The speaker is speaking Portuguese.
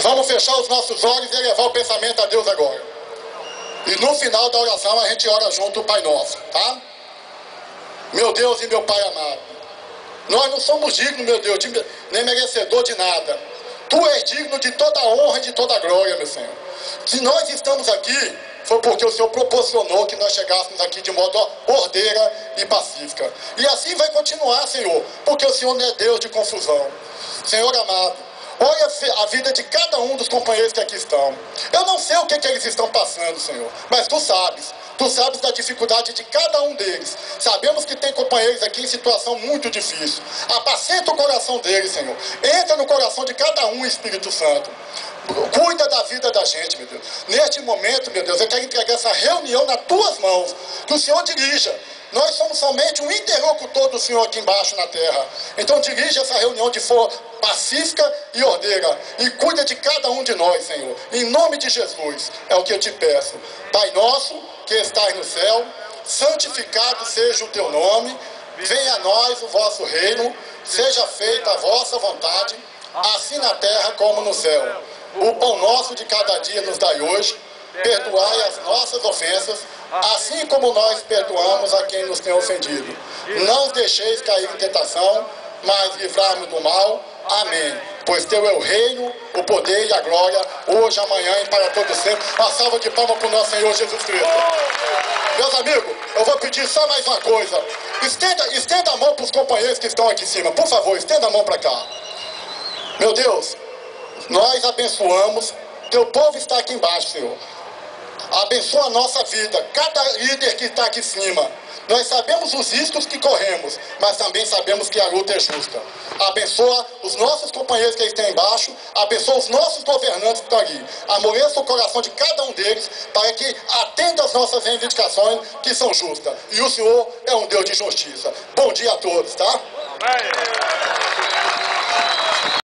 Vamos fechar os nossos olhos e elevar o pensamento a Deus agora. E no final da oração a gente ora junto o Pai Nosso, tá? Meu Deus e meu Pai amado, nós não somos dignos, meu Deus, nem merecedor de nada. Tu és digno de toda a honra e de toda a glória, meu Senhor. Se nós estamos aqui, foi porque o Senhor proporcionou que nós chegássemos aqui de modo ordeira e pacífica. E assim vai continuar, Senhor, porque o Senhor não é Deus de confusão. Senhor amado, olha a vida de cada um dos companheiros que aqui estão. Eu não sei o que eles estão passando, Senhor, mas Tu sabes. Tu sabes da dificuldade de cada um deles. Sabemos que tem companheiros aqui em situação muito difícil. Apacenta o coração deles, Senhor. Entra no coração de cada um, Espírito Santo. Cuida da vida da gente, meu Deus. Neste momento, meu Deus, eu quero entregar essa reunião nas Tuas mãos. Que o Senhor dirija. Nós somos somente um interlocutor do Senhor aqui embaixo na terra. Então dirija essa reunião de forma pacífica e ordeira. E cuida de cada um de nós, Senhor. Em nome de Jesus, é o que eu te peço. Pai nosso, que estás no céu, santificado seja o Teu nome. Venha a nós o vosso reino. Seja feita a vossa vontade, assim na terra como no céu. O pão nosso de cada dia nos dai hoje. Perdoai as nossas ofensas, assim como nós perdoamos a quem nos tem ofendido. Não os deixeis cair em tentação, mas livrai-nos do mal. Amém. Pois Teu é o reino, o poder e a glória, hoje, amanhã e para todo sempre. Uma salva de palmas para o nosso Senhor Jesus Cristo. Meus amigos, eu vou pedir só mais uma coisa. Estenda a mão para os companheiros que estão aqui em cima. Por favor, estenda a mão para cá. Meu Deus, nós abençoamos. Teu povo está aqui embaixo, Senhor. Abençoa a nossa vida, cada líder que está aqui em cima. Nós sabemos os riscos que corremos, mas também sabemos que a luta é justa. Abençoa os nossos companheiros que estão embaixo, abençoa os nossos governantes que estão ali. Amoleça o coração de cada um deles para que atenda às nossas reivindicações que são justas. E o Senhor é um Deus de justiça. Bom dia a todos, tá? Amém.